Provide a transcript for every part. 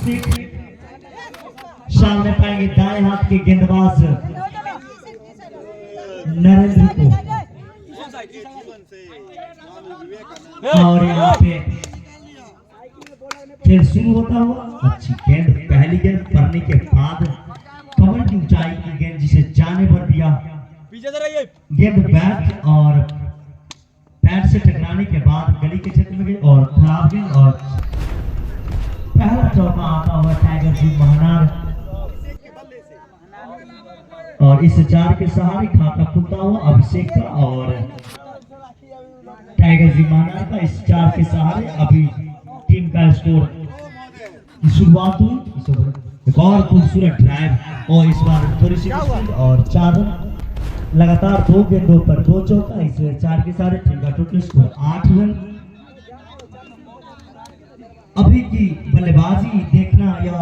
अभिषेक, सामने पाएंगे दाएं हाथ के गेंदबाज नरेंद्र को। और यहाँ पे खेल शुरू होता हुआ, अच्छी गेंद, पहली गेंद पड़ने के बाद कमर की ऊंचाई की गेंद जिसे जाने पर दिया, गेंद बैट और पैड से टकराने के बाद गली के क्षेत्र में गई और खराब गेंद। और पहला चौका आता हुआ टाइगर जी महानार, और इस चार के सहारे खाता खुलता हुआ अभिषेक का और टाइगर जी महानार का। इस चार के सहारे अभी टीम का स्कोर की शुरुआत हुई। एक और खूबसूरत ड्राइव और इस बार थोड़ी सी और 4 रन, लगातार 2 गेंदों पर 2 चौका। इस चार के सहारे टीम का टोटल स्कोर 8 रन। अभी की बल्लेबाजी देखना यह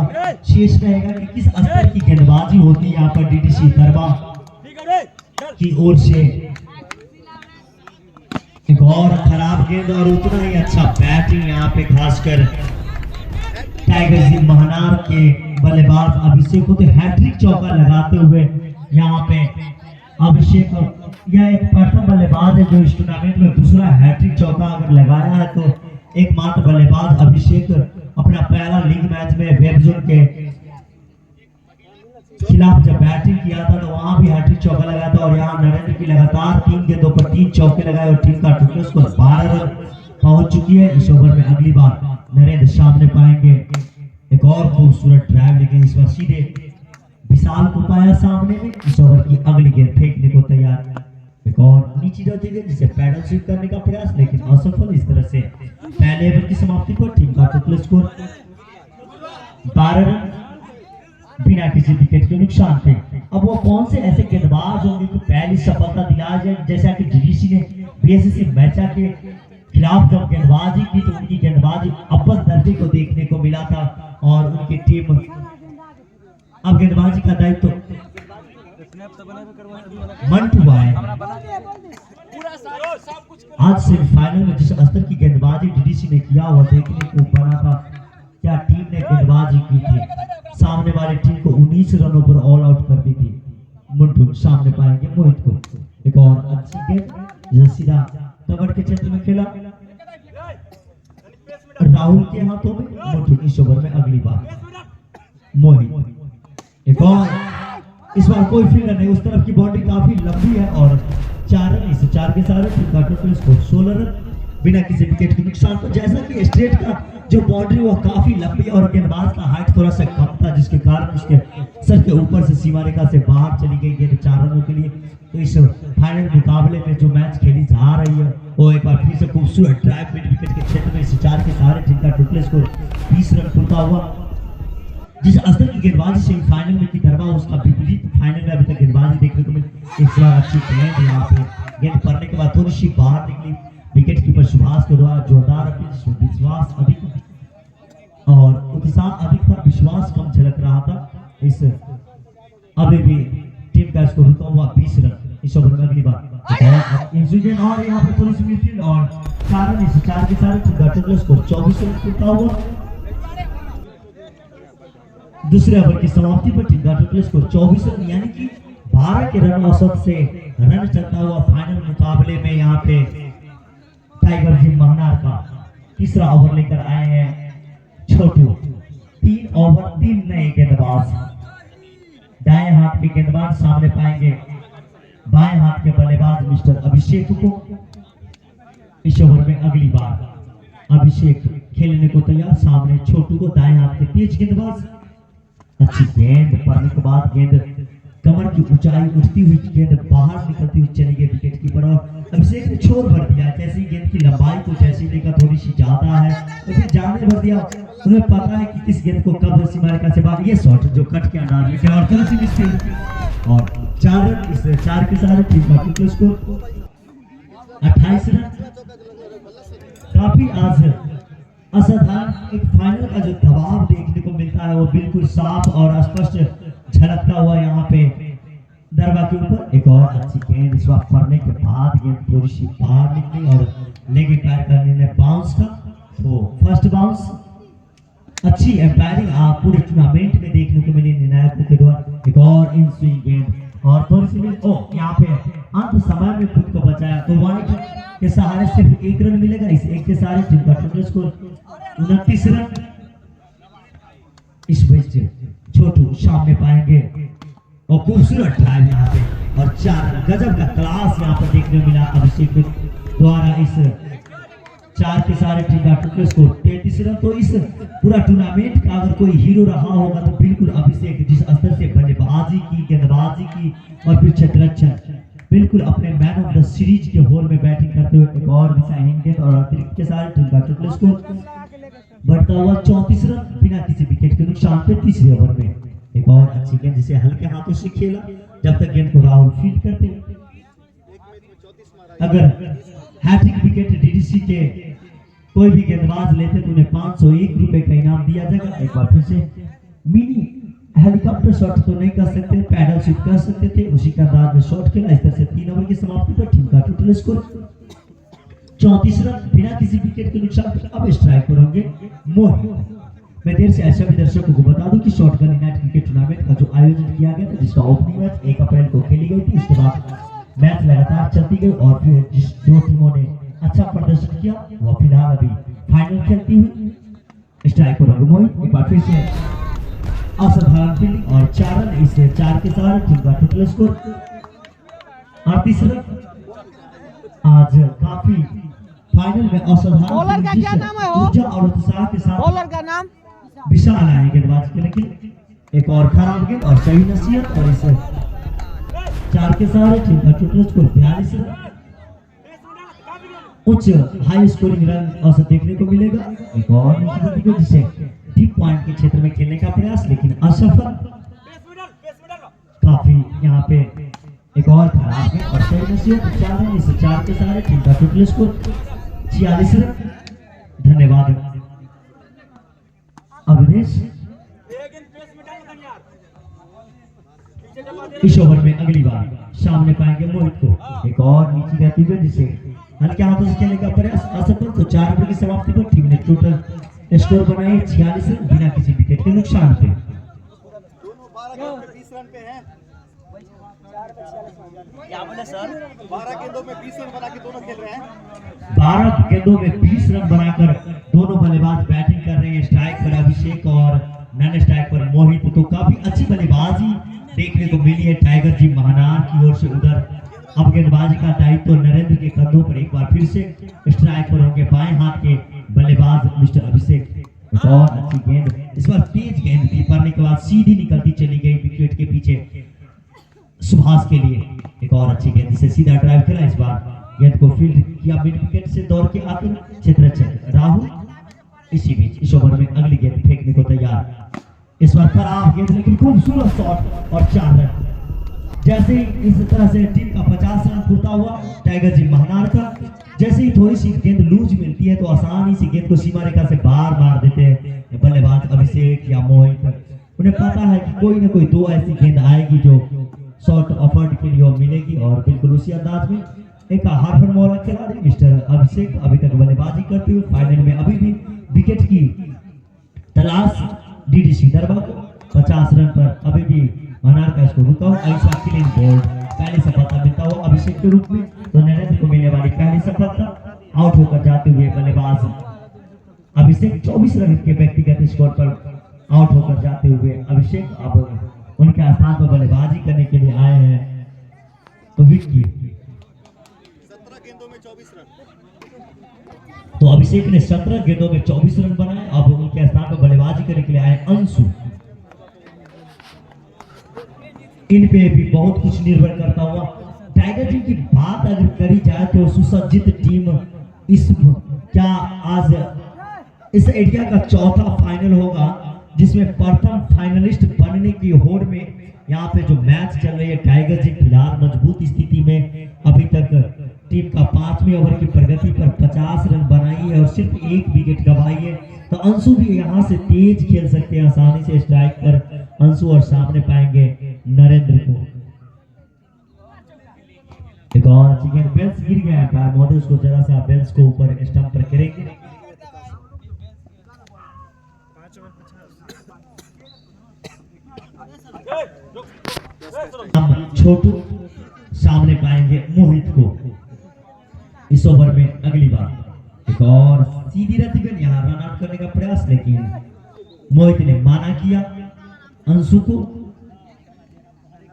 शेष रहेगा कि किस स्तर की गेंदबाजी होती है यहाँ पर डीडीसी दरबा की ओर से। एक और खराब गेंद और उतना ही अच्छा बैटिंग यहाँ पे खासकर टाइगर जी महानार के बल्लेबाज अभिषेक को तो हैट्रिक चौका लगाते हुए यहाँ पे अभिषेक, यह एक प्रथम बल्लेबाज है जो इस टूर्नामेंट में दूसरा हैट्रिक चौका अगर लगाया है। तो एकमात्र बल्लेबाज अभिषेक अपना पहला लीग मैच में वेबजोन के खिलाफ जब बैटिंग किया था तो वहां भी हैट्रिक चौका लगाया था। और यहाँ नरेंद्र की लगातार 3 गेंदों पर 3 चौके लगाए और टीम का टोटल स्कोर 12 रन पहुंच चुकी है। इस ओवर में अगली बार नरेंद्र सामने पाएंगे एक और खूबसूरत ड्राइव, लेकिन इस बार सीधे विशाल को पाया सामने में। इस ओवर की अगली गेंद फेंकने को तैयार, एक और नीचे जाती गेंद जिसे पैडल स्वीप करने का प्रयास लेकिन असफल। इस तरह से पहले ओवर की समाप्ति पर टीम का टोटल स्कोर 12 रन बिना किसी विकेट के नुकसान थे। अब वो कौन से ऐसे गेंदबाज होंगे कि पहली सफलता दिला जाए, जैसा कि डीडीसी ने बीएससी मैचा के खिलाफ जब गेंदबाजी की तो उनकी गेंदबाजी अव्वल दर्जे को देखने को मिला था और उनकी टीम अब गेंदबाजी का दायित्व मंटू है। आज सेमीफाइनल में जिस स्तर की गेंदबाजी डीडीसी ने किया वो देखने को बना था। क्या टीम ने गेंदबाजी की थी, सामने वाली टीम को 19 रनों पर ऑल आउट कर दी थी। मंटू सामने पाएंगे मोहित को, एक और अच्छी गेंद जो सीधा कवर के क्षेत्र में खेला राहुल के हाथों में। मंटू इस ओवर में अगली बार मोहित, एक और इस बार कोई फील्डर नहीं, उस तरफ की बाउंड्री काफी लंबी है और 4 रन। इस 4 के सारे टीम का टोटल स्कोर 16 रन बिना किसी विकेट के नुकसान पर। जैसा कि स्ट्रेट का जो बाउंड्री वो काफी लंबी और गेंदबाज का हाइट थोड़ा सा कम था जिसके कारण उसके सर के ऊपर से सीमा रेखा से बाहर चली गई गेंद 4 रनों के लिए। तो इस फाइनल मुकाबले में जो मैच खेली जा रही है वो एक बार फिर से खूबसूरत ड्राइव मिड विकेट के क्षेत्र में इस 4 के सहारे टीम का टोटल स्कोर 20 रन खुलता हुआ। जिस स्तर की गेंदबाजी सेमीफाइनल में की दरबा उसका विपरीत फाइनल में अभी तक गेंदबाजी देखने को मिली। एक बार अच्छी गेंद यहाँ पे गेंद पड़ने के बाद थोड़ी सी बाहर निकली, विकेट कीपर सुभाष के द्वारा जोरदार अपील, विश्वास अधिक और उत्साह अधिक था, विश्वास कम झलक रहा था। इस अभी भी टीम का स्कोर रुका हुआ 20 रन। इस ओवर में अगली बार इंसिडेंट और यहाँ पे थोड़ी सी मिडफील्ड और 4 रन, इस 4 के सारे टीम का टोटल स्कोर 24 रन खुलता हुआ। दूसरे ओवर की समाप्ति पर टीम का टोटल स्कोर 24 रन, यानी कि 12 के रन औसत से रन चलता हुआ फाइनल मुकाबले में यहाँ पे टाइगर जी महानार का तीसरा ओवर लेकर आए हैं छोटू। 3 ओवर 3 नए गेंदबाज, दाएं हाथ के गेंदबाज सामने पाएंगे बाएं हाथ के बल्लेबाज मिस्टर अभिषेक को। इस ओवर में अगली बार अभिषेक खेलने को तैयार, सामने छोटू को दाएं हाथ के तेज गेंदबाज। अच्छी गेंद पड़ने के बाद गेंद कमर की ऊंचाई उठती हुई गेंद बाहर निकलती हुई चली गई विकेट कीपर और अभिषेक ने छोर भर दिया। जैसे ही गेंद की लंबाई को जैसे देखा थोड़ी सी ज्यादा है तो फिर जाने भर दिया। उन्हें पता है कि किस गेंद को कब सीमा रेखा से बाहर, ये शॉट जो कट के अंदाज में और थोड़ी सी मिस्टेक और 4 रन। इस 4 के सारे टीम का टोटल स्कोर 28 रन। काफी आज असाधारण एक फाइनल का जो दबाव देखने को मिलता है वो बिल्कुल साफ और स्पष्ट झलकता हुआ यहाँ पे दरबा के ऊपर। एक और अच्छी गेंद इस बार पड़ने के बाद गेंद थोड़ी सी बाहर निकली और लेग पैर करने ने बाउंस का, तो फर्स्ट बाउंस अच्छी एम्पायरिंग आप पूरे टूर्नामेंट में देखने को मिली निर्णायकों के द्वारा। एक और इन स्विंग गेंद और थोड़ी सी यहाँ पे अंत समय में खुद को बचाया तो वाइट के सहारे सिर्फ 1 रन मिलेगा। इस एक के सहारे टीम का टोटल स्कोर 29 रन। इस वजह से छोटू सामने पाएंगे और खूबसूरत ड्राइव यहाँ पे और 4 गजब का क्लास यहाँ पर देखने को मिला अभिषेक द्वारा। इस 4 के सारे टीम का टोटल स्कोर 33 रन। तो इस पूरा टूर्नामेंट का अगर कोई हीरो रहा होगा तो बिल्कुल अभिषेक, जिस स्तर से बल्लेबाजी की, गेंदबाजी की और फिर क्षेत्ररक्षण, बिल्कुल अपने मैन ऑफ द सीरीज के होल में बैटिंग करते हुए एक और दिशाहीन गेंद और अतिरिक्त के सारे टीम का टोटल स्कोर बढ़ता हुआ 34 रन बिना किसी विकेट के नुकसान पे तीसरे ओवर में। एक और अच्छी गेंद जिसे हल्के हाथों से खेला जब तक गेंद को राहुल फील्ड करते। अगर हैट्रिक विकेट डीडीसी के कोई भी गेंदबाज लेते तो उन्हें 501 रुपए का इनाम दिया जाएगा। एक बार फिर से मिनी हेलीकॉप्टर शॉट तो नहीं कर सकते, पैडल शॉट कर सकते थे, उसी का अंदाज में शॉट खेला। इस तरह से 3 ओवर की समाप्ति पर टीम का टोटल स्कोर 34 रन बिना किसी विकेट के नुकसान पर। अब स्ट्राइक पर होंगे मोहित। मैं देर से ऐसा भी दर्शकों को बता दूं कि शॉटगन यूनाइटेड क्रिकेट टूर्नामेंट का जो आयोजन किया गया था, जिसका ओपनिंग मैच 1 अप्रैल को खेली गई थी, इसके बाद मैच लगातार चलती गई और फिर जिस 2 टीमों ने अच्छा प्रदर्शन किया वो फिलहाल अभी फाइनल खेलती हुई। स्ट्राइक पर होंगे मोहित। एक बार फिर से असाधारण फील्डिंग और 4 रन। इससे 4 के साथ टीम का टोटल स्कोर 38 रन। आज काफी फाइनल में असाधारण बॉलर का क्या नाम है हो? ऊर्जा और उत्साह के साथ बॉलर का नाम विशाल आए गेंदबाज के, लेकिन एक और खराब गेंद और सही नसीहत और इसे 4 के साथ टीम का टोटल स्कोर 42 रन। उच्च हाई स्कोरिंग रन औसत देखने को मिलेगा। एक और निश्चित जिसे डीप पॉइंट के क्षेत्र में खेलने का प्रयास लेकिन असफल। काफी यहाँ पे एक और खराब है और सही नसीहत 4 रन। इसे 4 के सारे टीम का टोटल स्कोर 46 रन। धन्यवाद अविनेश। इस ओवर में अगली बार सामने पाएंगे मोहित को। एक और नीचे रहती हुई जिसे हल्के हाथों से खेलने का प्रयास असफल। तो 4 ओवर की समाप्ति पर टीम ने टोटल स्कोर बनाए 46 रन बिना किसी विकेट के नुकसान पे। दोनों 20 रन पे हैं। क्या बोले सर? 12 गेंदों में 20 रन बना के दोनों खेल रहे हैं। 12 गेंदों में 20 रन बनाकर दोनों बल्लेबाज बैटिंग कर रहे हैं। स्ट्राइक पर अभिषेक और नन स्ट्राइक पर मोहित। तो काफी अच्छी बल्लेबाजी देखने को मिली है टाइगर जी महानार की ओर से। उधर अब गेंदबाजी का दायित्व तो नरेंद्र के कंधों पर। एक बार फिर से स्ट्राइक पर होंगे बाएं हाथ के बल्लेबाज मिस्टर अभिषेक। एक और अच्छी गेंद, इस बार तेज गेंद थी, पड़ने के बाद सीधी निकलती चली गई विकेट के पीछे सुभाष के लिए। एक और अच्छी गेंद जिसे सीधा ड्राइव खेला। इस बार गेंद को फील्ड किया मिड विकेट से दौड़ के आकर क्षेत्ररक्षक राहुल। इसी बीच इस ओवर में अगली गेंद फेंकने को तैयार। इस बार खराब गेंद लेकिन खूबसूरत शॉट और 4 रन। जैसे ही इस तरह से टीम का 50 रन पूरा हुआ टाइगर जी महानार का। जैसे ही थोड़ी सी गेंद लूज मिलती है तो आसानी से गेंद को सीमा रेखा से बाहर मार देते हैं बल्लेबाज अभिषेक या मोहित। उन्हें पता है कि कोई ना कोई 2 ऐसी गेंद आएगी जो शॉर्ट ऑफर्ड के लिए मिलेगी और बिल्कुल उसी अंदाज में एक हार्फर मौला खिलाड़ी मिस्टर अभिषेक अभी तक बल्लेबाजी करते हुए फाइनल में अभी भी विकेट की तलाश डीडीसी दरबार को 50 रन पर अभी भी मनार का इसको रुका हुआ। ऐसा क्लीन बोल्ड पहली सफलता मिलता हुआ अभिषेक के रूप में। तो नरेंद्र को मिलने वाली पहली सफलता। आउट होकर जाते हुए बल्लेबाज अभिषेक 24 रन के व्यक्तिगत स्कोर पर आउट होकर जाते हुए अभिषेक अब उनके स्थान पर बल्लेबाजी करने के लिए आए हैं। तो विक्की 17 गेंदों में 24 रन। तो अभिषेक ने 17 गेंदों में 24 रन बनाए। अब उनके स्थान पर बल्लेबाजी करने के लिए आए अंशु। इन पे भी बहुत कुछ निर्भर करता हुआ। टाइगर जी की बात अगर करी जाए तो सुसज्जित टीम इस क्या आज इस एरिया का चौथा फाइनल होगा जिसमें प्रथम फाइनलिस्ट बनने की होड़ में यहाँ पे जो मैच चल रही है। टाइगर जी फिलहाल मजबूत स्थिति में अभी तक टीम का 5वें ओवर की प्रगति पर 50 रन बनाई है और सिर्फ 1 विकेट गंवाई है। तो अंशु भी यहाँ से तेज खेल सकते हैं आसानी से। स्ट्राइक पर अंशु और सामने पाएंगे नरेंद्र को। एक और अच्छी गेंद, बेल्स गिर गया है महोदय, उसको जरा सा बेल्स को ऊपर स्टंप पर करेंगे। हम छोटू सामने पाएंगे मोहित को। इस ओवर में अगली बार एक और सीधी रतिबेन यहाँ रन आउट करने का प्रयास, लेकिन मोहित ने माना किया अंशु को।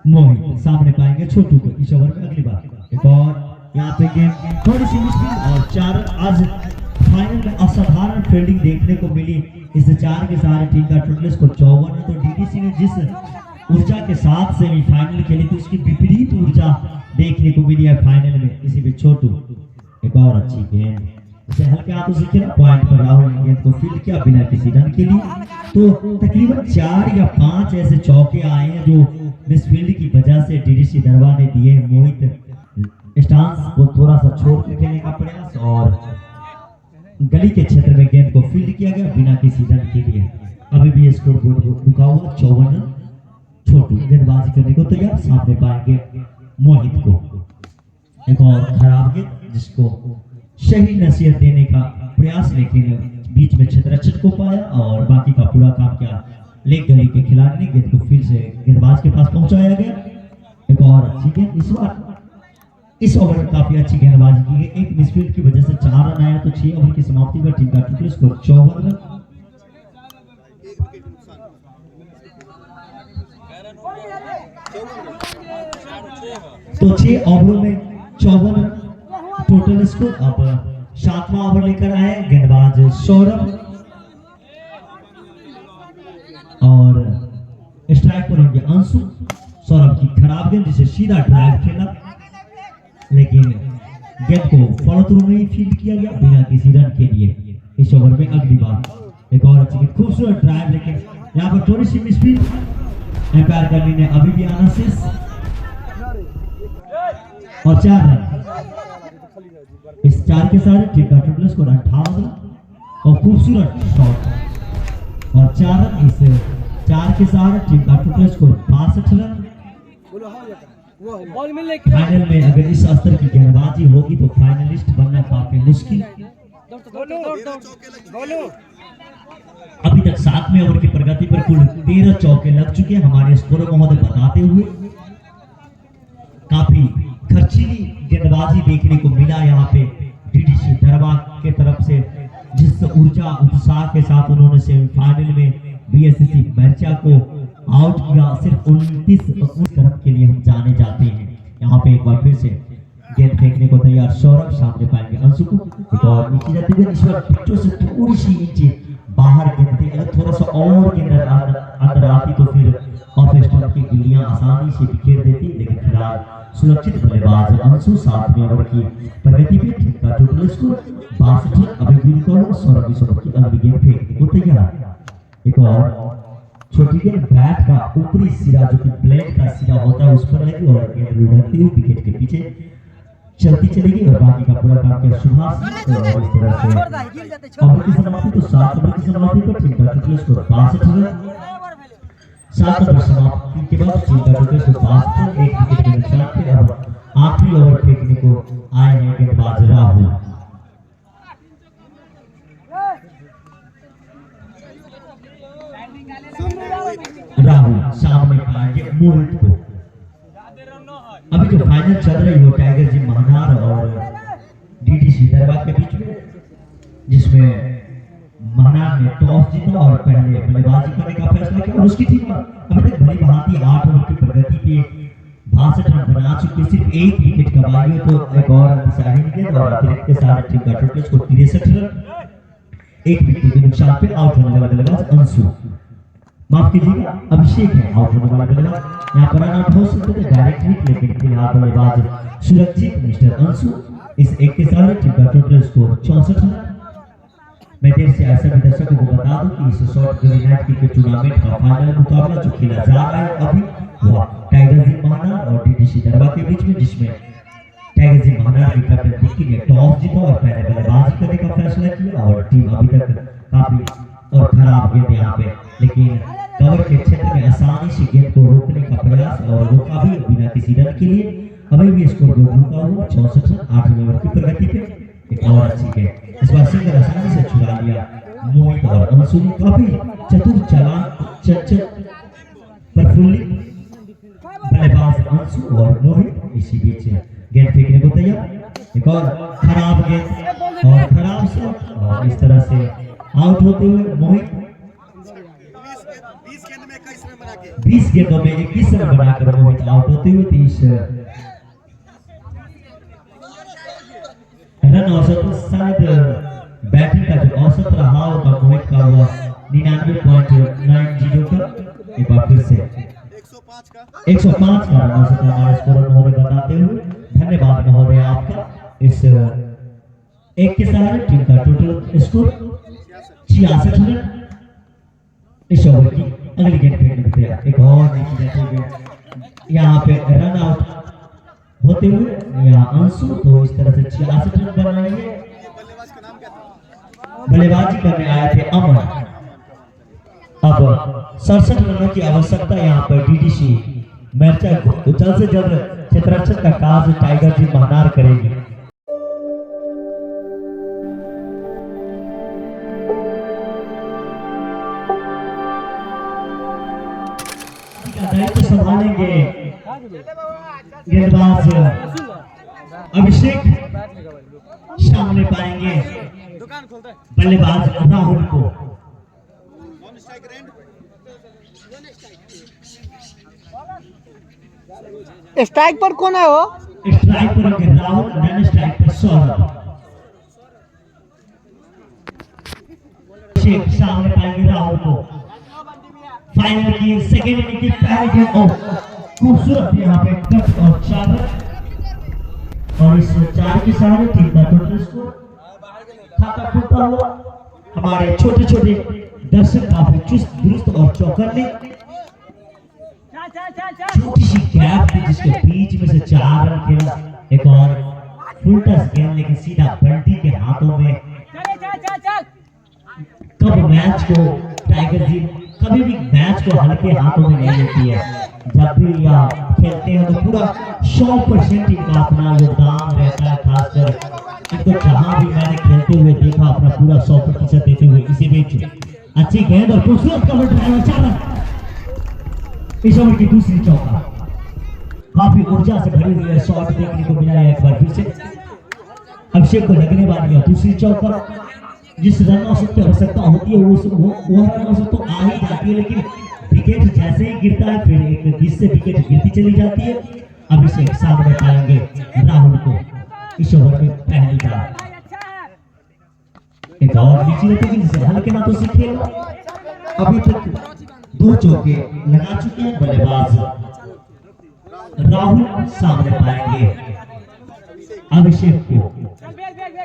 मोहित सामने पाएंगे छोटू को। इस ओवर में अगली बार एक और यहाँ पे गेम थोड़ी सी मुश्किल और 4 आज फाइनल में असाधारण फील्डिंग देखने को मिली। इस 4 के सारे टीम का टोटल स्कोर 54 है। तो डीडीसी ने जिस ऊर्जा के साथ सेमीफाइनल खेली थी उसकी विपरीत ऊर्जा देखने को मिली है फाइनल में। इसी में छोटू एक और अच्छी गेंद इसे हल्के हाथों से खेला, पॉइंट पर राहुल ने गेंद को फील्ड किया बिना किसी रन के लिए। तो तकरीबन 4 या 5 ऐसे चौके आए हैं जो मिसफील्ड की वजह से डीडीसी दरबार ने दिए। मोहित स्टांस को थोड़ा सा छोड़ कर खेलने का प्रयास और गली के क्षेत्र में गेंद को फील्ड किया गया बिना किसी रन के लिए। अभी भी स्कोर बोर्ड रुका हुआ 54 रन। छोटू गेंदबाजी करने को तैयार, सामने पाएंगे मोहित को। एक और खराब गेंद जिसको सही नसीहत देने का प्रयास, लेकिन बीच में क्षेत्ररक्षक को पाया और बाकी का पूरा काम किया लेग गली के खिलाड़ी ने। गेंद को फिर से गेंदबाज के पास पहुंचाया गया। एक और अच्छी गेंद इस बार इस ओवर में काफी अच्छी गेंदबाजी की गई। एक मिसफील्ड की वजह से 4 रन आया। तो 6 ओवर की समाप्ति पर टीम का टोटल स्कोर 54 रन। तो 6 ओवरों में 54 रन टोटल स्कोर। अब 7वां ओवर लेकर आए गेंदबाज सौरभ और स्ट्राइक पर होंगे अंशु। सौरभ की खराब गेंद जिसे सीधा ड्राइव खेला, लेकिन गेंद को फॉलो थ्रू में ही फील्ड किया गया बिना किसी रन के लिए। इस ओवर में अगली बार एक और अच्छी गेंद, खूबसूरत ड्राइव, लेकिन यहाँ पर थोड़ी सी मिसफील्ड। एम्पायर कर्मी ने अभी भी आना शेष और 4 रन। इस 4 के साथ टीम का टोटल स्कोर 58 रन और खूबसूरत शॉट और 4 रन। इस 4 के साथ टीम का टोटल स्कोर 62 रन। फाइनल में अगर इस स्तर की गेंदबाजी होगी तो फाइनलिस्ट बनना काफी मुश्किल। अभी तक 7वें ओवर की प्रगति पर कुल 13 चौके लग चुके हैं। हमारे स्कोर महोदय बताते हुए काफी खर्चीली गेंदबाजी देखने को मिला यहाँ पे डीडीसी दरबार के तरफ से। जिस ऊर्जा उत्साह के साथ उन्होंने सेमीफाइनल में बीएससी मैचा को आउट किया, सिर्फ 29 तरफ के लिए हम जाने जाते हैं। यहाँ पे एक बार फिर से गेंद फेंकने को तैयार सौरभ, सामने पाएंगे अंशु को। एक और नीचे जाती है, इस बार पिचों से थोड़ी सी नीचे बाहर गेंद थी। अगर थोड़ा सा और गेंद अंदर आती तो फिर ऑफ स्टंप की गिल्लियां आसानी से बिखेर देती, लेकिन फिलहाल सुरक्षित बल्लेबाज अंशु। 7वें ओवर की प्रगति पे टीम का टोटल स्कोर 62। अभी भी सौरभ इस ओवर की अगली गेंद फेंकने को तैयार। एक और छोटी गेंद बैट का ऊपरी सिरा जो कि ब्लेड का सिरा होता है उस पर लगी और गेंद लुढ़कती हुई विकेट के पीछे चलती चलेगी और बाकी का पूरा काम किया सुभाष। और इस तरह से ओवर की समाप्ति तो 7 ओवर की समाप्ति पर टीम का टोटल स्कोर 62 रन। 7 ओवर समाप्ति के बाद टीम का टोटल स्कोर 62, 1 विकेट के नुकसान पे। अब आखिरी ओवर फेंकने को आए हैं गेंदबाज राहुल। राहुल सामने पाएंगे मोहित को। अभी जो फाइनल चल रही हो टाइगर जिम महानार और डीडीसी दरबार के बीच में, जिसमें महानार ने टॉस जीता और पहले बल्लेबाजी करने का फैसला किया और उसकी टीम अभी तक भली भांति 8 ओवर की प्रगति पे 62 रन बना चुकी। सिर्फ 1 विकेट कमाई है। तो एक और दिशाहीन गेंद और अतिरिक्त के साथ टीम का टोटल स्कोर 63 रन। 1 विकेट के नुकसान पे आउट होने वाला बल्लेबाज अंशु, माफ कीजिएगा अभिषेक है आउट होने वाला बल्लेबाज। यहाँ पर रन आउट हो सकते थे डायरेक्ट हिट, लेकिन फिलहाल बल्लेबाज सुरक्षित मिस्टर अंशु। इस 1 के साथ टीम का टोटल स्कोर 64 रन। मैं देर से ऐसा भी दर्शकों को बता दूं कि इस शॉर्ट गली नाइट क्रिकेट टूर्नामेंट का फाइनल मुकाबला जो खेला जा रहा है अभी वो टाइगर जिम महानार और डीडीसी दरबार के बीच में, जिसमें टाइगर जिम महानार के कैप्टन निक्की ने टॉस जीता और पहले बल्लेबाजी करने का फैसला किया और टीम अभी तक काफी और खराब गेंद यहाँ पे, लेकिन कवर के क्षेत्र में आसानी से गेंद को रोकने का प्रयास और रोका भी बिना किसी रन के लिए। अभी भी स्कोर रुका हुआ 64 रन। 8वें ओवर की प्रगति पे एक और अच्छी गेंद, इस बार सिंगल आसानी से छुड़ा लिया मोहित और अंशु ने काफी चतुर चालाक चंचल प्रफुल्लित बल्लेबाज अंशु और मोहित इसी बीच गेंद फेंकने को तैयार। एक और खराब गेंद और खराब शॉट और इस तरह से आउट होते हुए मोहित 20 गेंद में 21 रन बना के 20 गेंदों में 21 रन बनाकर मोहित आउट होते हुए 30 रन औसत शायद बैटिंग का जो औसत रहा होगा मोहित का वो 99.90 का एक बार फिर से 105 का रन औसत हमारे स्कोर महोदय बताते हुए धन्यवाद महोदय आपका। इस एक के सहारे टीम का टोटल स्कोर 66 रन। इस ओवर की अगली गेंद फेंकने को तैयार। एक और नीचे जाते हुए यहाँ पे रन आउट होते हुए यहाँ अंशु तो इस तरह से 66 रन बनाएंगे। बल्लेबाज का नाम क्या था? बल्लेबाजी करने आए थे अमन। अब 67 रनों की आवश्यकता यहाँ पर डीडीसी मैचा को जल्द से जल्द क्षेत्ररक्षण का कार्य टाइगर जी महनार करेगी। दायित्व संभालेंगे गेंदबाज अभिषेक, सामने पाएंगे बल्लेबाज राहुल को। स्ट्राइक पर कौन है वो? स्ट्राइक पर राहुल, नॉन स्ट्राइक पर सौरभ। शेख सामने पाएंगे राहुल को। फाइनल की सेकेंड इनिंग की पहली गेंद और खूबसूरत यहाँ पे कट और 4 रन और इस 4 के सहारे टीम का टोटल स्कोर खाता खुलता हुआ हमारे छोटे छोटे दर्शक काफी चुस्त दुरुस्त और चौकन्ने। छोटी सी गैप थी जिसके बीच में से 4 रन खेला। एक और फुल टच गेंद लेकिन सीधा बंटी के हाथों में। कब मैच को टाइगर जी कभी भी मैच को हल्के हाथों में नहीं लेती है। जब भी आप खेलते हैं तो पूरा 100% इनका अपना योगदान रहता है। खासकर इनको जहां भी मैंने खेलते हुए देखा अपना पूरा 100% देते हुए। इसी बीच अच्छी गेंद और खूबसूरत कवर ड्राइव 4 रन। इस ओवर की दूसरी चौका काफी ऊर्जा से भरी हुई है। शॉट देखने को मिला है एक बार फिर से। अभिषेक को लगने वाली है दूसरी चौका। जिस रन औसत की आवश्यकता होती है वो रन औसत तो आ ही जाती है, लेकिन विकेट जैसे ही गिरता है फिर एक 20 से विकेट गिरती चली जाती है। अभिषेक सामने पाएंगे राहुल को इस ओवर में पहली बार। एक और नीचे लगेगी जिसे हल्के हाथों से खेला। अभी तक 2 चौके लगा चुके हैं बल्लेबाज राहुल। सामने पाएंगे अभिषेक को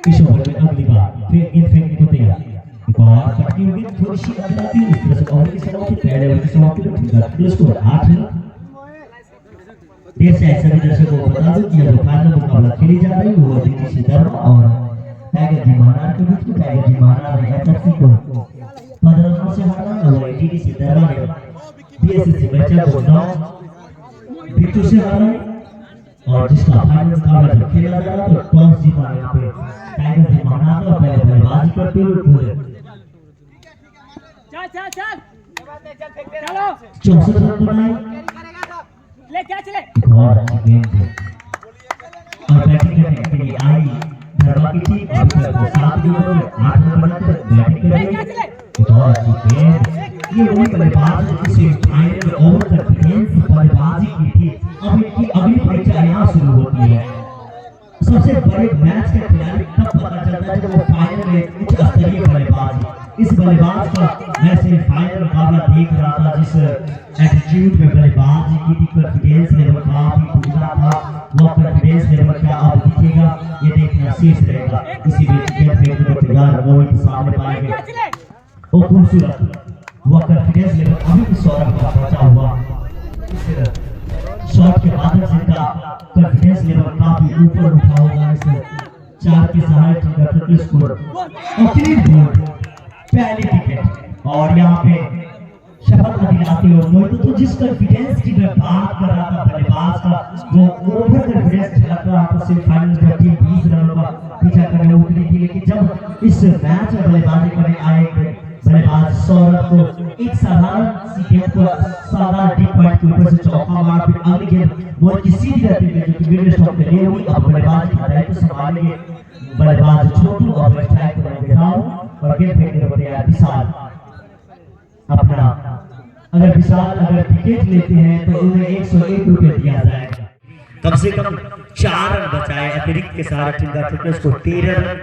इस ओवर में अगली बार फिर गेंद फेंकने को तैयार। एक और पटकी होगी थोड़ी सी अगलाती इस तरह से ओवर की समाप्ति पहले ओवर की समाप्ति में टीम का टोटल स्कोर 8 रन। देर से सभी दर्शकों को बता दूं कि यह जो फाइनल मुकाबला खेली जा रही है वो डीडीसी दरमा और टाइगर जी महानार के बीच में। टाइगर जी महानार ने एचएफसी को 15 रनों से हराया और डीडीसी दरमा ने बीएससी मैच को 9 विकेटों से हराया। और जिसका फाइनल मुकाबला जब खेला जा रहा तो टॉस जीता यहाँ पे टाइगर जी महानार ने। पहले बल्लेबाजी करते हुए पूरे 64 रन बनाए। और अच्छी गेंद और बैटिंग करने के लिए आई धरवा की टीम और 7 ओवर में 8 रन बनाकर बैटिंग करेगी। और अच्छी गेंद ये वही बल्लेबाज जिसे फाइनल में ओवर कॉन्फिडेंस बल्लेबाजी की थी। अब इनकी अगली परीक्षा यहाँ शुरू होती है। सबसे बड़े मैच के खिलाड़ी तब पता चलता है जब वो फाइनल में उच्च स्तरीय बल्लेबाज। इस बल्लेबाज का मैं सेमीफाइनल मुकाबला देख रहा था। जिस एटीट्यूड में बल्लेबाजी की थी, कॉन्फिडेंस लेवल काफी ऊंचा था। वो कॉन्फिडेंस लेवल क्या अब दिखेगा ये देखना शेष रहेगा। इसी बीच गेंद फेंकने को तैयार मोहित सामने पाएंगे। वो खूबसूरत वो कॉन्फिडेंस लेवल अभी भी सौरभ का पहुंचा हुआ। शॉट के माध्यम से इनका कॉन्फिडेंस लेवल काफी ऊपर उठा होगा। इस 4 के सहारे टीम का टोटल स्कोर और क्लीन बोल्ड पहली विकेट। और यहाँ पे सफलता दिलाते हुए मोहित तो जिस कॉन्फिडेंस की मैं बात कर रहा था बल्लेबाज का वो ओवर कॉन्फिडेंस झलक रहा था। सेमीफाइनल में टीम 20 रनों का पीछा करने उतरी थी, लेकिन जब इस मैच में बल्लेबाजी करने आए बल्लेबाज सौरभ को एक साधारण सी गेंद को साधारण डीप पॉइंट के ऊपर से चौका मार फिर अगली गेंद बॉल की सीधी रहती है जो कि मिडिल स्टॉप पे लिए हुई। अब बल्लेबाज का दायित्व संभालेंगे बल्लेबाज छोटू और स्ट्राइक पर रहेंगे राहुल और गेंद फेंकने होते हैं विशाल। अपना अगर विशाल अगर विकेट लेते हैं तो उन्हें 101 रुपए दिया जाएगा। कम से कम 4 रन बचाए अतिरिक्त के साथ टीम का फिटनेस को 13 रन।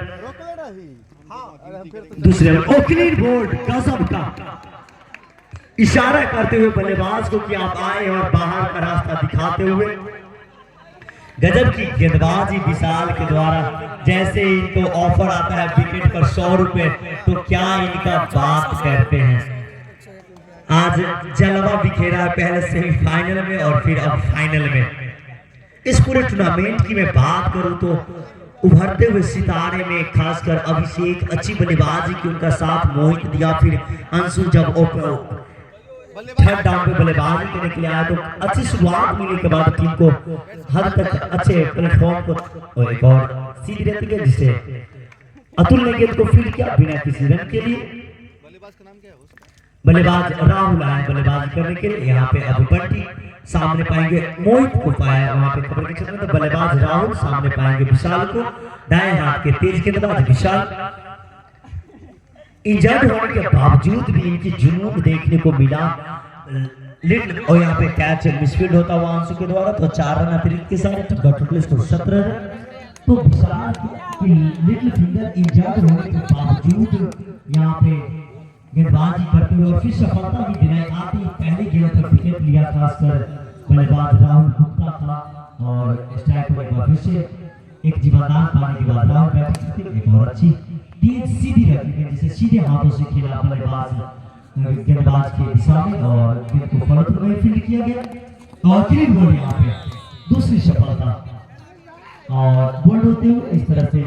दूसरे ओपनिंग बोर्ड गजब का इशारा करते हुए बल्लेबाज को कि आप आए और बाहर का रास्ता दिखाते हुए गजब की गेंदबाजी विशाल के द्वारा। जैसे इनको ऑफर आता है विकेट पर 100 रुपए तो क्या इनका बात करते हैं। आज जलवा बिखेरा पहले सेमीफाइनल में और फिर अब फाइनल में। इस पूरे टूर्नामेंट की मैं बात करूं तो उभरते हुए सितारे में खासकर अभिषेक अच्छी बल्लेबाजी की उनका साथ मोहित दिया। फिर अंशु जब थर्ड डाउन पे बल्लेबाजी करने के लिए आया तो अच्छी शुरुआत मिलने के बाद टीम को हद तक अच्छे प्लेटफॉर्म को और एक और सीधी रहती है जिसे अतुल ने गेंद को फील्ड किया बिना किसी रन के लिए। बल्लेबाज का नाम क्या है? बल्लेबाज राहुल आए बल्लेबाजी करने के लिए। यहाँ पे अब बंटी सामने पाएंगे मोहित को पाया वहां पे खबर के क्षेत्र में तो बल्लेबाज राहुल सामने पाएंगे विशाल को। दाएं हाथ के तेज गेंदबाज विशाल इंजर्ड होने के बावजूद भी इनकी जुनून देखने को मिला। और यहाँ पे कैच मिसफील्ड होता हुआ अंशु के द्वारा तो 4 रन अतिरिक्त के साथ टोटल स्कोर 17 रन। तो विशाल की लिटिल फिंगर इंजर्ड होने के बावजूद यहाँ पे गेंदबाजी करते हुए और फिर सफलता भी दिलाई। आती पहली गेंद पर विकेट लिया खासकर बल्लेबाज राहुल गुप्ता था और स्ट्राइक पर एक बार फिर से एक जीवनदान पाने के बाद राहुल बैटिंग करते एक और अच्छी तेज सीधी रखी गई जिसे सीधे हाथों से खेला बल्लेबाज गेंदबाज के दिशा में और गेंद को फॉलो में फील्ड किया गया और क्लीन बॉल यहाँ पे दूसरी सफलता और बोल्ड होते हुए इस तरह से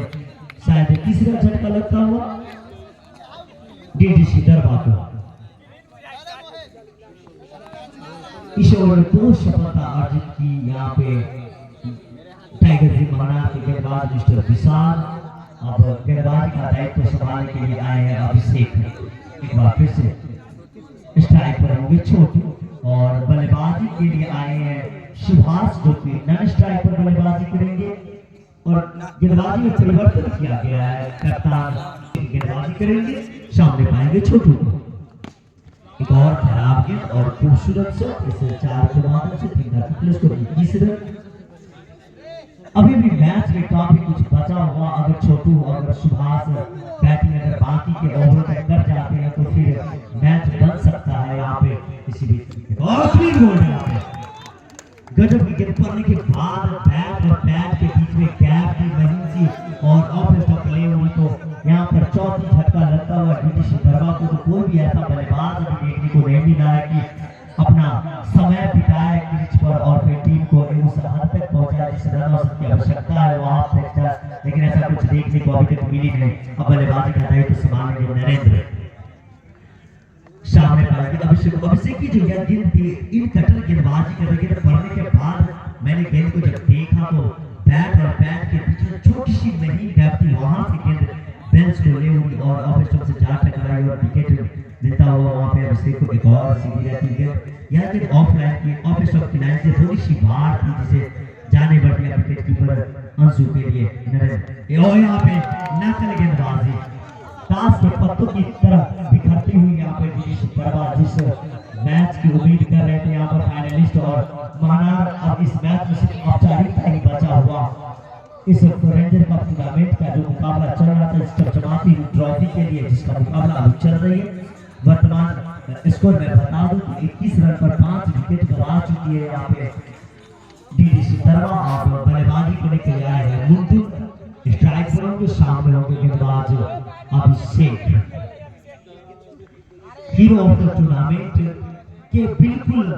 शायद तीसरा झटका लगता हुआ डीडीसी दरबार को इस ओवर 2 सफलता अर्जित की। यहाँ पे टाइगर जी महाराज के गेंदबाज मिस्टर विशाल अब गेंदबाज का दायित्व संभालने के लिए आए हैं अभिषेक। एक बार फिर से स्ट्राइक पर होंगे छोटू और बल्लेबाजी के लिए आए हैं सुभाष जो कि नन स्ट्राइक पर बल्लेबाजी करेंगे और गेंदबाजी में परिवर्तन किया गया है। कप्तान गेंदबाजी करेंगे सामने पाएंगे छोटू। एक और खराब गेंद और खूबसूरत से इसे 4 के माध्यम से टीम का प्लेस को 21 रन। अभी भी मैच में काफी कुछ बचा हुआ। अगर छोटू और सुभाष बैटिंग अगर बाकी के ओवर तक कर जाते हैं तो फिर मैच बन सकता है। यहाँ पे इसी बीच और 3 गोल यहाँ पे गजब की गेंद पड़ने के बाद बैट और बैट के बीच में गैप की महीन सी और ऑफ स्टॉप ले हुई तो यहाँ पर चौथी झटका लगता हुआ डीडीसी दरबार को तो कोई भी ऐसा बल्लेबाज अभी देखने को नहीं मिला है कि अपना समय बिताए क्रीज पर और फिर टीम को उस हद तक पहुंचाए जिस रन की आवश्यकता है वहां तक। लेकिन ऐसा कुछ देखने को अभी तक मिली नहीं। अब बल्लेबाजी का दायित्व संभालेंगे नरेंद्र सामने पाएंगे अभिषेक की जो गेंद थी इन कटर गेंदबाजी कर रही है पढ़ने के बाद मैंने गेंद को जब देखा तो बैट और बैट के बीच में छोटी सी नहीं गैप थी वहां से गेंद बेंच को ले हुई और ऑफ स्टॉप से जा टकराई और विकेट मिलता हुआ वहां पे अभिषेक को एक और सीधी रहती है। यह गेंद ऑफलाइन की ऑफ स्टॉप की लाइन से थोड़ी सी बाहर थी जिसे जाने पड़ गया विकेट कीपर अंशु के लिए नरेंद्र। और यहाँ पे नकल गेंदबाजी ताश के पत्तों की तरह बिखरती हुई यहाँ पे डीडीसी दरबार जिस मैच की उम्मीद कर रहे थे यहाँ पर फाइनलिस्ट और महानार अब इस मैच में सिर्फ औपचारिकता ही बचा हुआ। इस रेंजर कप टूर्नामेंट का जो मुकाबला चल रहा था इस चमचमाती ट्रॉफी के लिए जिसका मुकाबला अभी चल रही है वर्तमान स्कोर में बता दूं कि 21 रन पर 5 विकेट गंवा चुकी है। यहाँ पे डीडीसी दरबार और बल्लेबाजी करने के लिए आए हैं मुंतु स्ट्राइक पर होंगे सामने होंगे गेंदबाज अभिषेक। हीरो ऑफ द टूर्नामेंट के बिल्कुल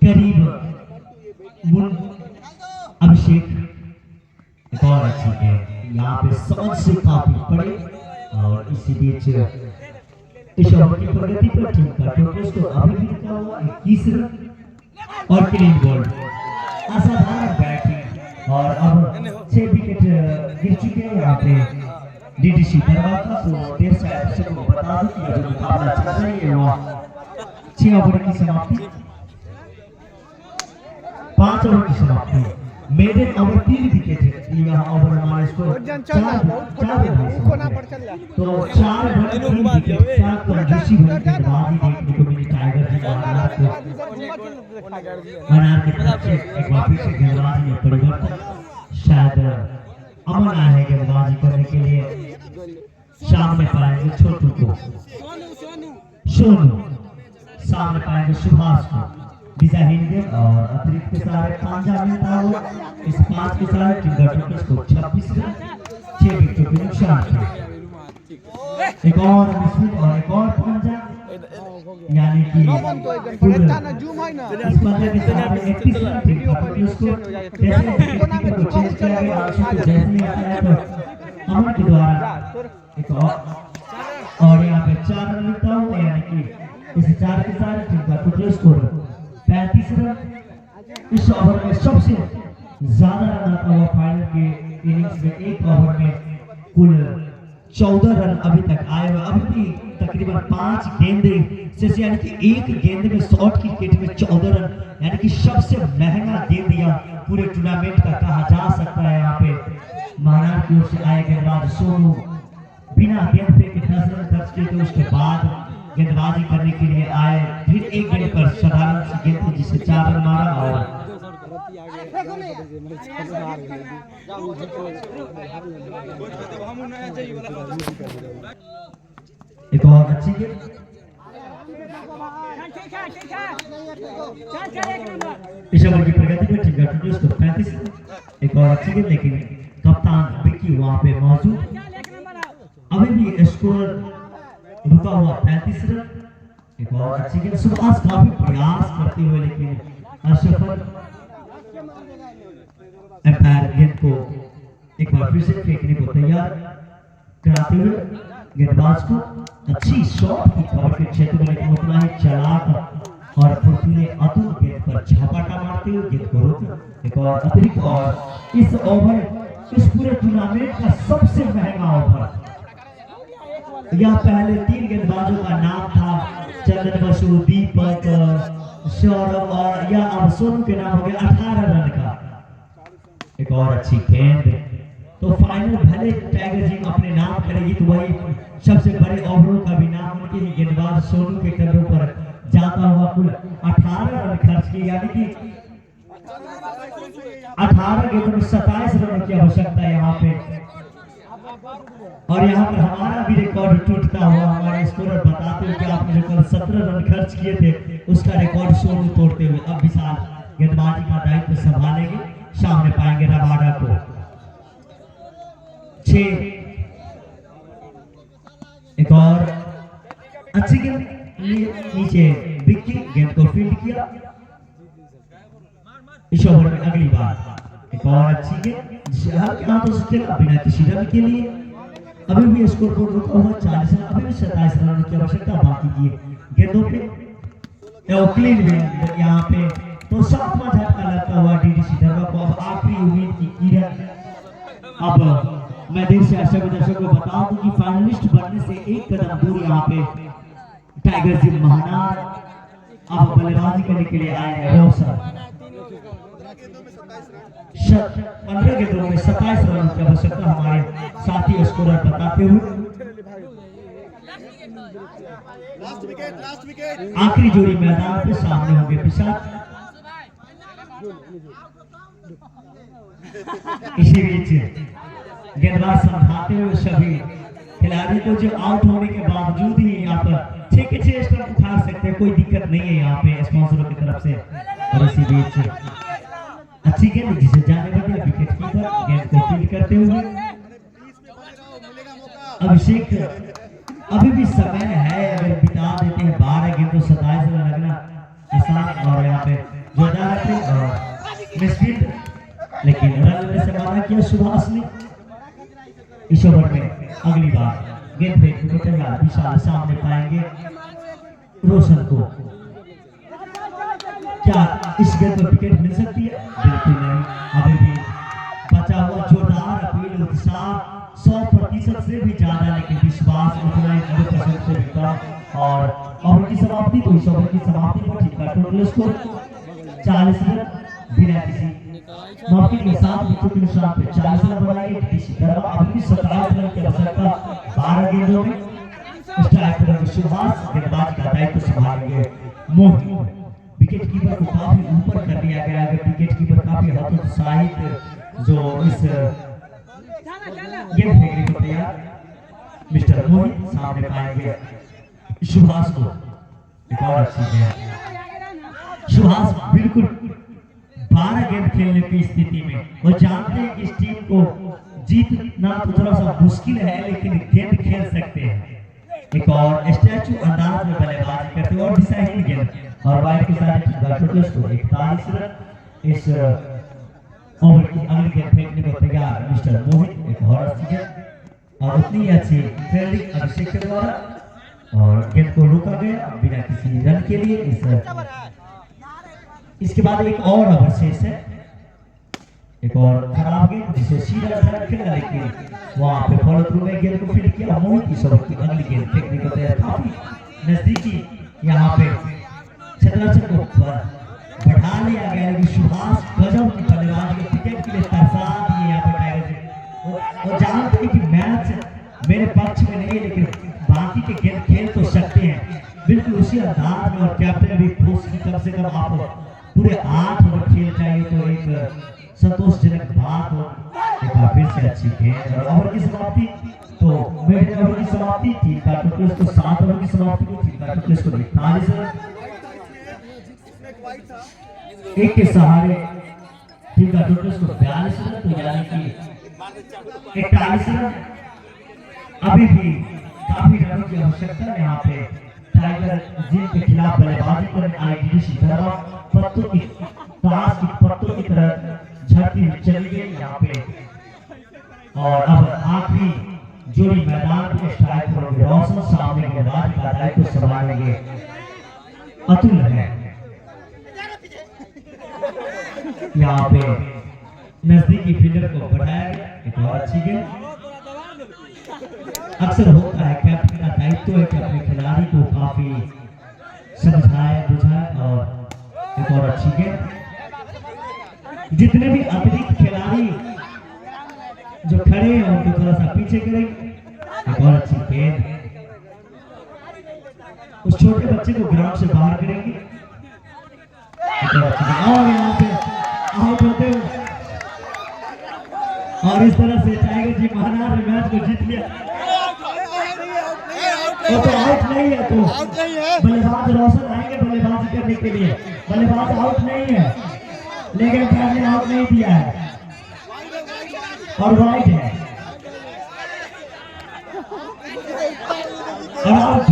करीब अभिषेक एक और अच्छी है यहाँ पे समझ से काफी पड़े और इसी बीच इस ओवर की प्रगति पर टीम का टोटल स्कोर अभी भी लिखा हुआ 21 रन और क्लीन बॉल। असाधारण बैटिंग और अब 6 विकेट गिर चुके हैं यहाँ पे डीडीसी दरबार का। तो देर से आप को बता दूं कि जो मुकाबला चल रही है वो 6 ओवर की समाप्ति 5 ओवर की समाप्ति। मेडन ओवर 3 विकेट है। यहाँ ओवर हमारे स्कोर बहुत चल रहा है, बहुत चार फटाफट रन ऊपर ना पड़ चल रहा है। तो 4 रन 3 विकेट का कंजूसी होने के बाद ही देखने को मिली टाइगर जी मनार को। मनार के तरफ से एक बार फिर से गेंदबाजी में परिवर्तन, शायद अमन आए हैं गेंदबाजी करने के लिए। सामने पाएंगे छोटू को, सोनू सामने पाएंगे सुभाष को। डिजाइन गेंद और अतिरिक्त के सारे 5 मिलता हुआ इस 5 के सारे टीम का टोटल स्कोर 26 रन 6 विकेट के नुकसान से। एक और मिसफिट और एक और 5 यानी कि पड़ता ना जूम है ना इस बंदे के साथ 31 रन टीम का टोटल स्कोर। जैसे विकेट को चेंज किया गया आशु को जैसे ही आता है तो अमन के द्वारा एक और यहाँ पे 4 रन मिलता हुआ यानी कि इस 4 के साथ टीम का टोटल स्कोर 35 रन। इस ओवर में सबसे ज्यादा रन आता हुआ फाइनल के इनिंग्स में एक ओवर में कुल 14 रन अभी तक आए हुए। अभी भी तकरीबन 5 गेंदे से यानी कि एक गेंद में शॉर्ट क्रिकेट में 14 रन यानी कि सबसे महंगा गेंद या पूरे टूर्नामेंट का कहा जा सकता है। यहाँ पे महाराज की ओर से आए गेंदबाज सोनू बिना गेंद पे 10 रन खर्च किए थे, उसके बाद गेंदबाजी करने के लिए आए। फिर एक गेंद पर साधारण सी गेंद थी जिसे 4 रन मारा और एक और अच्छी गेंद। इस ओवर की प्रगति में टीम का टोटल स्कोर 35 रन। एक और अच्छी गेंद लेकिन कप्तान विक्की वहां पे मौजूद। अभी भी स्कोर रुका हुआ 35 रन। एक और अच्छी गेंद। सुभाष काफी प्रयास करते हुए लेकिन असफल। एम्पायर गेंद को एक बार फिर से फेंकने को तैयार कराते हुए गेंदबाज को अच्छी शॉट की कवर के क्षेत्र में लेकिन उतना ही चालाक और फुर्तीले अतुल गेंद पर झपाटा मारते हुए गेंद को रोका। एक और अतिरिक्त और इस ओवर इस पूरे टूर्नामेंट का सबसे महंगा ओवर। यह पहले 3 गेंदबाजों का नाम था चंदन बसु, दीपक, सौरभ और यह अब सोनू के नाम हो गया 18 रन का। एक और अच्छी गेंद। तो फाइनल भले टाइगर जी अपने नाम करेगी तो वही सबसे बड़े ओवरों का भी नाम उनके ही गेंदबाज सोनू के कंधों पर जाता हुआ कुल 18 रन खर्च किए यानी कि 18 गेंदों में 27 रन की आवश्यकता है यहाँ पे। और यहाँ पर हमारा भी रिकॉर्ड टूटता हुआ हमारे स्कोरर बताते हुए कि आपने जो कल 17 रन खर्च किए थे उसका रिकॉर्ड सोनू तोड़ते हुए अब विशाल गेंदबाजी का दायित्व संभालेंगे। सामने पाएंगे रबाडा को। 6 एक और अच्छी गेंद नीचे विक्की गेंद को फील्ड किया। इस ओवर में अगली बार एक और अच्छी गेंद जिसे हल्के हाथों से खेला बिना किसी रन के लिए। अभी भी स्कोर बोर्ड रुका हुआ 40 रन। अभी भी 27 रन की आवश्यकता बाकी की गेंदों पे। क्लीन गेंद यहाँ पे तो 7वां झटका लगता हुआ डीडीसी धरवा को। अब आखिरी उम्मीद की किरण। अब मैं देर से सभी दर्शकों को बता दूं कि फाइनलिस्ट बनने से एक कदम दूर यहाँ पे टाइगर जी महानार अब बल्लेबाजी करने के लिए आए हैं। रोशन 15 गेंदों में 27 रन की आवश्यकता हमारे साथी स्कोरर बताते हुए। आखिरी जोड़ी मैदान पे सामने होंगे पिशाच। इसी बीच गेंदबाज समझाते हुए सभी खिलाड़ियों को जो आउट होने के बावजूद ही यहाँ पर 6 के 6 स्टंप उठा सकते हैं, कोई दिक्कत नहीं है यहाँ पे स्पॉन्सरों की तरफ से। और इसी बीच अच्छी गेंद जिसे जाने लगे विकेट कीपर गेंद को फील्ड करते हुए। अभिषेक अभी भी समय है, अगर बिता देते हैं 12 गेंद तो 27 रन लगना आसान। और यहाँ पे जोरदार और मिसफील्ड लेकिन रन लेने से मना किया सुभाष ने। इस ओवर में अगली बार गेंद फेंकने को तैयार विशाल सामने पाएंगे रोशन को। क्या इस गेंद पर विकेट मिल सकती है? बिल्कुल नहीं। अभी भी बचा हुआ जोरदार अपील उत्साह 100% से भी ज्यादा लेकिन विश्वास उतना ही 100% से भी कम। और ओवर की समाप्ति तो इस ओवर की समाप्ति पर टीम का टोटल स्कोर 40 रन बिना किसी माफी के साथ विकेट के निशान पे 40 रन बनाएंगे डीसी दरबार अपनी 27 रन की आवश्यकता 12 गेंदों में स्ट्राइक पर सुभाष गेंदबाज का दायित्व संभालेंगे मोहित विकेट कीपर को काफी ऊपर कर दिया गया है विकेट कीपर काफी हतोत्साहित जो इस गेंद फेंकने को तैयार मिस्टर मोहित सामने पाएंगे सुभाष को एक और अच्छी गेंद सुभाष बिल्कुल 12 गेंद खेलने की स्थिति में वो जानते हैं कि इस टीम को जीतना तो थोड़ा सा मुश्किल है लेकिन गेंद खेल सकते हैं एक और स्टैचू अंदाज में बल्लेबाजी करते हैं और डिसाइडिंग गेंद और वाइड के साथ टोटल स्कोर 41 रन इस ओवर की अगली गेंद फेंकने को तैयार मिस्टर मोहित एक और अच्छी गेंद और उतनी अच्छी फील्डिंग अभिषेक के द्वारा और गेंद को रोका गया बिना किसी रन के लिए इसके बाद एक और ओवर शेष है एक और खराब गेंद जिसे सीधा खेला लेकिन वहां पे फॉलो थ्रू में गेंद को फील्ड किया मोहित इस ओवर की अगली गेंद फेंकने को तैयार काफी नजदीकी यहाँ पे क्षेत्ररक्षक को बढ़ा लिया गया लेकिन सुभाष गजब की बल्लेबाजी के विकेट के लिए तरसा दिए यहाँ पे टाइगर और जानते हैं कि मैच मेरे पक्ष में नहीं है लेकिन बाकी के गेंद खेल तो सकते हैं बिल्कुल उसी अंदाज में और कैप्टन भी खुश की कम से कम आप पूरे 8 ओवर खेल चाहिए तो एक संतोषजनक बात हो एक बार फिर से अच्छी गेंद और ओवर की समाप्ति तो मेरे ओवर की समाप्ति थी टोटल को 7 ओवर की समाप्ति को थी टोटल को 41 रन एक के सहारे टीम का टोटल को 42 रन तो यानी कि 41 रन अभी भी काफी रनों की आवश्यकता है यहाँ पे टाइगर जिन के खिलाफ बल्लेबाजी करने आईडीसी दरबार पत्तों की ताश की पत्तों की तरह झड़ती चली गई यहाँ पे और अब आखिरी जोड़ी मैदान पे स्ट्राइक करेंगे रोशन सामने गेंदबाज का दायित्व संभालेंगे अतुल है यहाँ पे नजदीकी फील्डर को बढ़ाया गया एक और अच्छी गेंद अक्सर होता है कैप्टन का दायित्व है कि अपने खिलाड़ी को काफी समझाए बुझाए और एक और अच्छी गेंद जितने भी अतिरिक्त खिलाड़ी जो खड़े हैं उनको थोड़ा सा पीछे करेंगे एक और अच्छी गेंद उस छोटे बच्चे को ग्राउंड से बाहर करेंगे और यहाँ पे आउट होते हुए और इस तरह से टाइगर जी महाराज ने मैच को जीत लिया वो तो आउट नहीं है तो बल्लेबाज रोशन आएंगे बल्लेबाजी करने के लिए बल्लेबाज आउट नहीं है लेकिन ने आउट नहीं दिया है और वाइड है और आउट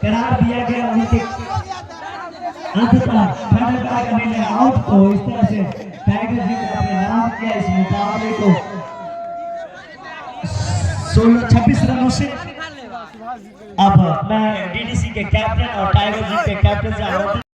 करार दिया गया उनके अंततः निर्णय आउट को इस तरह से टाइगर जी ने अपने नाम किया इस मुकाबले को 26 रनों से अब मैं डीडीसी के कैप्टन और टाइगर जी के कैप्टन से